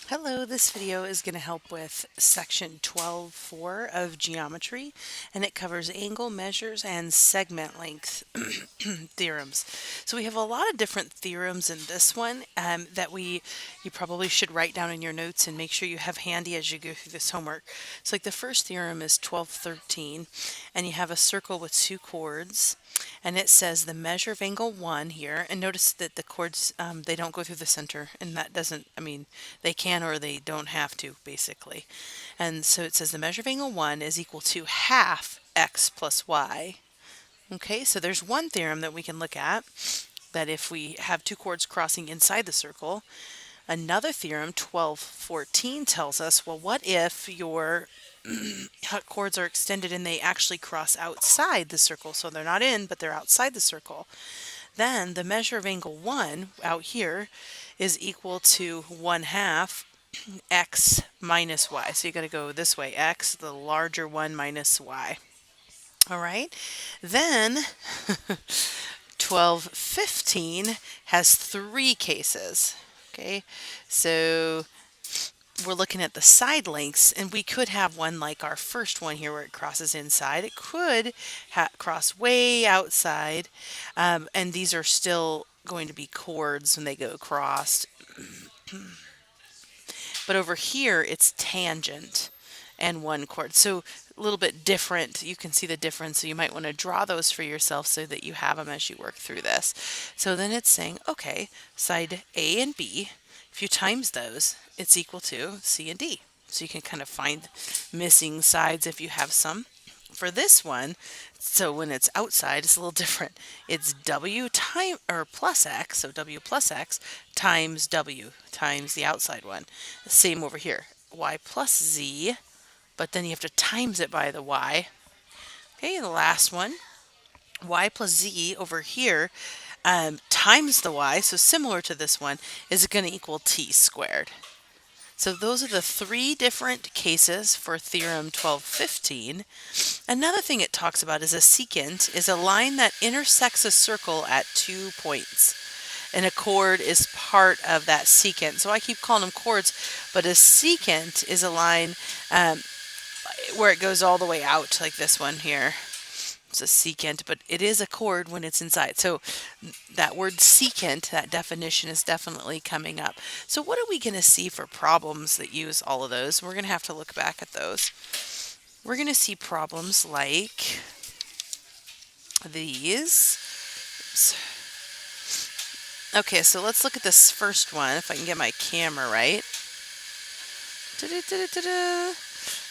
Hello, this video is going to help with section 12.4 of geometry, and it covers angle measures and segment length theorems. So we have a lot of different theorems in this one that you probably should write down in your notes and make sure you have handy as you go through this homework. So like the first theorem is 12.13, and you have a circle with two chords, and it says the measure of angle 1 here, and notice that the chords, they don't go through the center, and that doesn't, they can or they don't have to, basically. And so it says the measure of angle 1 is equal to half x plus y. Okay, so there's one theorem that we can look at, that if we have two chords crossing inside the circle. Another theorem, 12.14, tells us, well, what if your chords are extended and they actually cross outside the circle? So they're not in, but they're outside the circle. Then the measure of angle 1 out here is equal to 1/2 x minus y. So you got to go this way, x, the larger one, minus y. All right, then 12.15 has three cases. Okay, so we're looking at the side lengths, and we could have one like our first one here where it crosses inside. It could cross way outside, and these are still going to be chords when they go across. But over here, it's tangent and one chord. So a little bit different. You can see the difference. So you might want to draw those for yourself so that you have them as you work through this. So then it's saying, okay, side A and B, if you times those, it's equal to C and D. So you can kind of find missing sides if you have some. For this one, so when it's outside, it's a little different. It's W time or plus X, so W plus X times W times the outside one. Same over here, Y plus Z, but then you have to times it by the Y. Okay, the last one, Y plus Z over here times the Y, so similar to this one, is going to equal T squared. So those are the three different cases for theorem 12.15. Another thing it talks about is a secant is a line that intersects a circle at 2 points. And a chord is part of that secant. So I keep calling them chords, but a secant is a line where it goes all the way out, like this one here. It's a secant, but it is a chord when it's inside. So that word secant, that definition is definitely coming up. So what are we going to see for problems that use all of those? We're going to have to look back at those. We're going to see problems like these. Oops. Okay, so let's look at this first one, if I can get my camera right.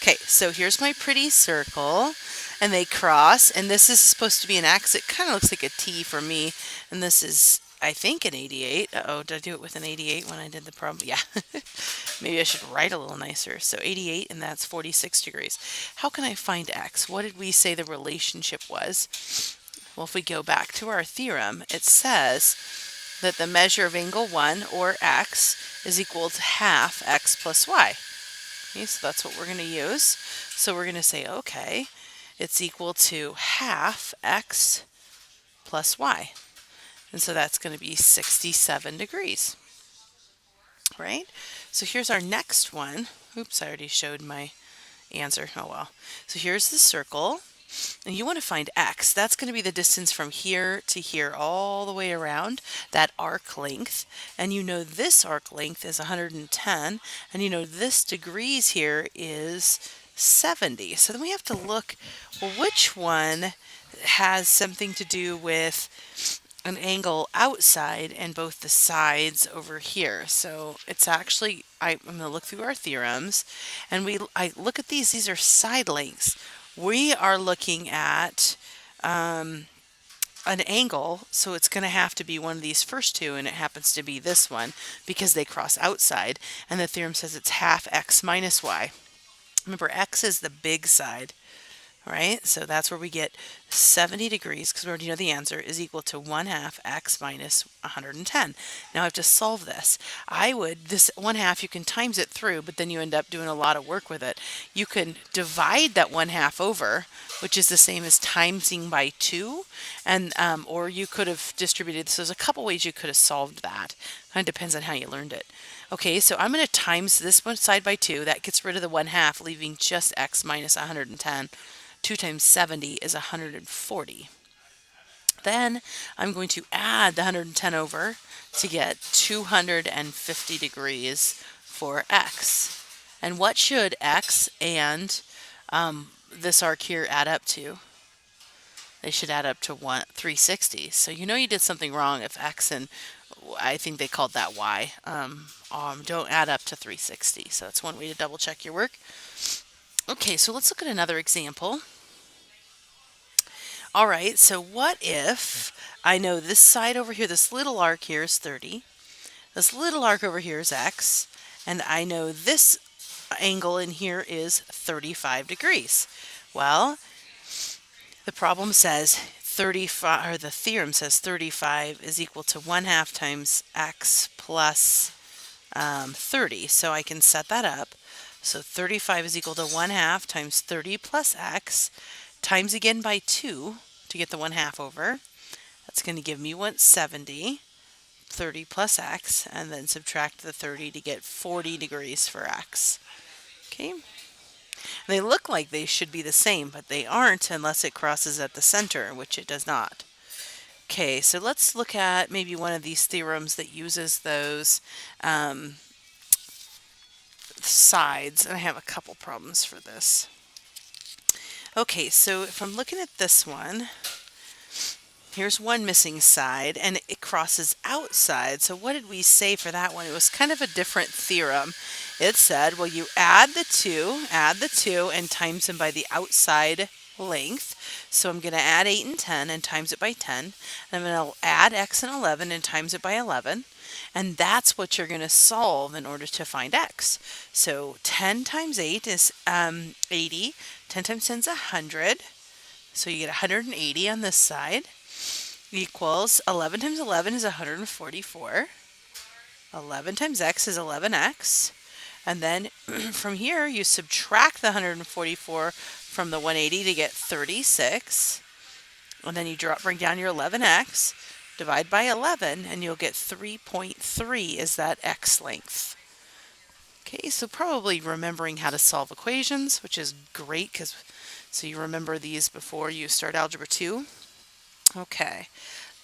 Okay, so here's my pretty circle, and they cross, and this is supposed to be an X. It kind of looks like a T for me, and this is, I think, an 88. Uh-oh, did I do it with an 88 when I did the problem? Yeah. Maybe I should write a little nicer. So 88, and that's 46 degrees. How can I find X? What did we say the relationship was? Well, if we go back to our theorem, it says that the measure of angle 1, or X, is equal to half X plus Y. Okay, so that's what we're going to use. So we're going to say, okay, it's equal to half X plus Y. And so that's going to be 67 degrees. Right? So here's our next one. Oops, I already showed my answer. Oh well. So here's the circle. And you want to find X. That's going to be the distance from here to here all the way around, that arc length. And you know this arc length is 110, and you know this degrees here is 70. So then we have to look, well, which one has something to do with an angle outside and both the sides over here. So it's actually, I'm going to look through our theorems, and I look at these are side lengths. We are looking at an angle, so it's going to have to be one of these first two, and it happens to be this one because they cross outside, and the theorem says it's half X minus Y. Remember, X is the big side, right? So that's where we get 70 degrees, because we already know the answer, is equal to 1/2 x minus 110. Now I have to solve this. This 1/2, you can times it through, but then you end up doing a lot of work with it. You can divide that 1/2 over, which is the same as timesing by 2, and or you could have distributed. So there's a couple ways you could have solved that. Kind of depends on how you learned it. Okay, so I'm going to times this one side by 2. That gets rid of the 1/2, leaving just x minus 110. 2 times 70 is 140. Then I'm going to add the 110 over to get 250 degrees for x. And what should x and this arc here add up to? They should add up to 360. So you know you did something wrong if x and I think they called that y don't add up to 360. So that's one way to double check your work. Okay, so let's look at another example. All right, so what if I know this side over here, this little arc here is 30, this little arc over here is x, and I know this angle in here is 35 degrees. Well, the problem says 35, or the theorem says 35 is equal to 1/2 times x plus 30. So I can set that up. So 35 is equal to 1/2 times 30 plus x times again by 2 to get the 1/2 over. That's going to give me 170, 30 plus x, and then subtract the 30 to get 40 degrees for x. Okay. They look like they should be the same, but they aren't unless it crosses at the center, which it does not. Okay, so let's look at maybe one of these theorems that uses those sides. And I have a couple problems for this. Okay, so if I'm looking at this one, here's one missing side, and it crosses outside. So what did we say for that one? It was kind of a different theorem. It said, well, you add the two, and times them by the outside length. So I'm going to add 8 and 10 and times it by 10. And I'm going to add x and 11 and times it by 11. And that's what you're going to solve in order to find x. So 10 times 8 is 80. 10 times 10 is 100. So you get 180 on this side. Equals 11 times 11 is 144. 11 times x is 11x. And then from here, you subtract the 144 from the 180 to get 36. And then you bring down your 11x, divide by 11, and you'll get 3.3 is that x length. Okay, so probably remembering how to solve equations, which is great so you remember these before you start Algebra 2. Okay,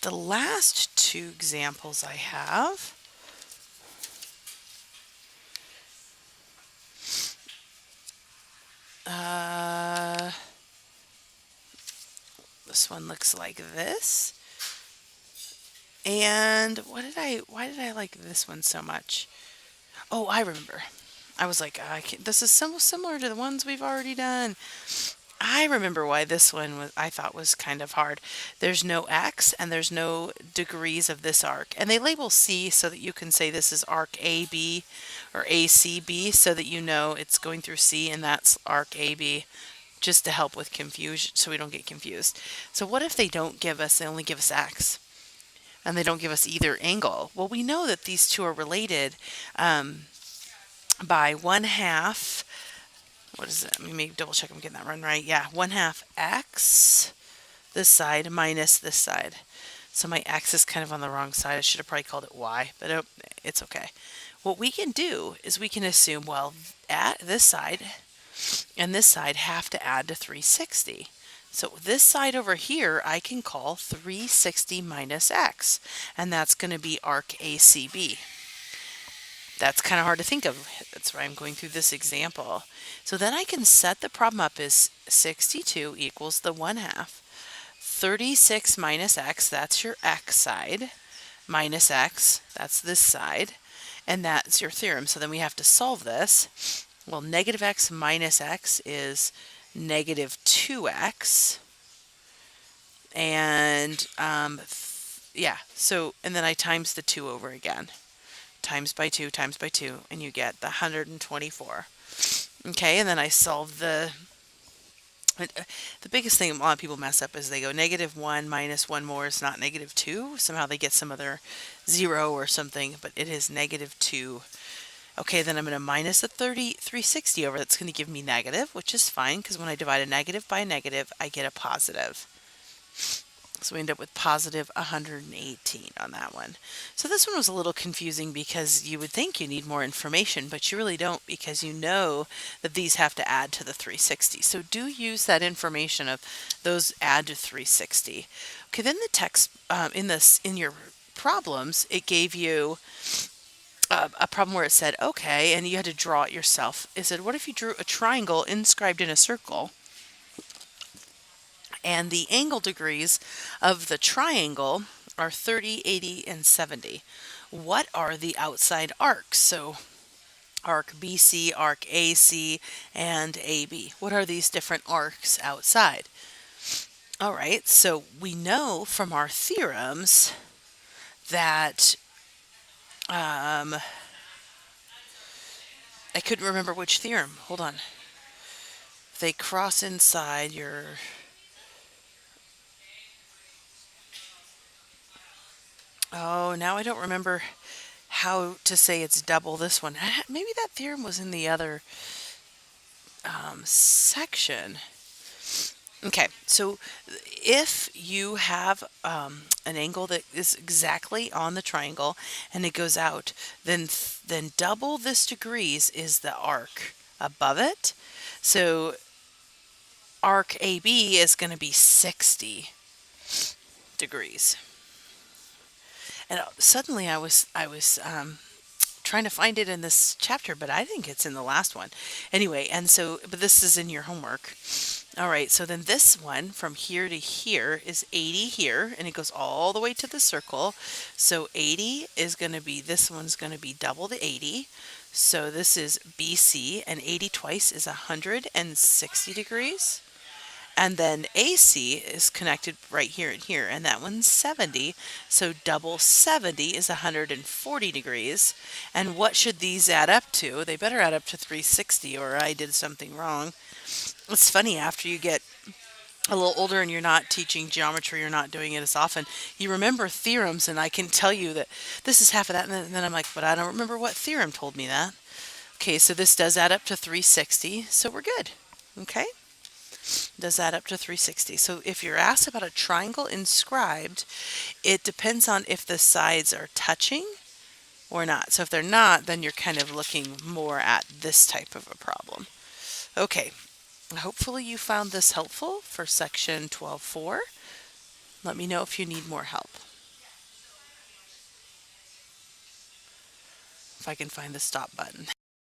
the last two examples I have. This one looks like this. And why did I like this one so much? Oh, I remember. I was like, this is similar to the ones we've already done. I remember why this one I thought was kind of hard. There's no x and there's no degrees of this arc. And they label C so that you can say this is arc AB or ACB so that you know it's going through C and that's arc AB, just to help with confusion so we don't get confused. So what if they only give us x and they don't give us either angle? Well, we know that these two are related by 1/2. What is it? Let me double check I'm getting that run right. Yeah, 1/2 x this side minus this side. So my x is kind of on the wrong side. I should have probably called it y, but it's okay. What we can do is we can assume, well, at this side and this side have to add to 360. So this side over here I can call 360 minus x, and that's going to be arc ACB. That's kind of hard to think of. That's why I'm going through this example. So then I can set the problem up as 62 equals the 1/2. 36 minus x, that's your x side, minus x, that's this side, and that's your theorem. So then we have to solve this. Well, negative x minus x is negative 2x. And yeah, so, and then I times the 2 over again. Times by 2, and you get the 124. Okay, and then I solve the The biggest thing a lot of people mess up is they go -1 minus 1 more is not -2. Somehow they get some other zero or something, but it is -2. Okay, then I'm going to minus the 360 over. That's going to give me negative, which is fine because when I divide a negative by a negative, I get a positive. So we end up with positive 118 on that one. So this one was a little confusing because you would think you need more information, but you really don't because you know that these have to add to the 360. So do use that information of those add to 360. Okay, then the text in your problems, it gave you a problem where it said, okay, and you had to draw it yourself. It said, what if you drew a triangle inscribed in a circle? And the angle degrees of the triangle are 30, 80, and 70. What are the outside arcs? So arc BC, arc AC, and AB. What are these different arcs outside? All right, so we know from our theorems that I couldn't remember which theorem. Hold on. They cross inside your... Oh, now I don't remember how to say it's double this one. Maybe that theorem was in the other section. Okay, so if you have an angle that is exactly on the triangle and it goes out, then double this degrees is the arc above it. So arc AB is going to be 60 degrees. And suddenly I was trying to find it in this chapter, but I think it's in the last one. Anyway, and so, but this is in your homework. All right, so then this one from here to here is 80 here, and it goes all the way to the circle. So 80 is going to be, this one's going to be double the 80. So this is BC, and 80 twice is 160 degrees. And then AC is connected right here and here, and that one's 70. So double 70 is 140 degrees. And what should these add up to? They better add up to 360 or I did something wrong. It's funny, after you get a little older and you're not teaching geometry, you're not doing it as often, you remember theorems, and I can tell you that this is half of that, and then I'm like, but I don't remember what theorem told me that. Okay, so this does add up to 360, so we're good. Okay? Does add up to 360. So if you're asked about a triangle inscribed, it depends on if the sides are touching or not. So if they're not, then you're kind of looking more at this type of a problem. Okay, hopefully you found this helpful for section 12.4. Let me know if you need more help. If I can find the stop button.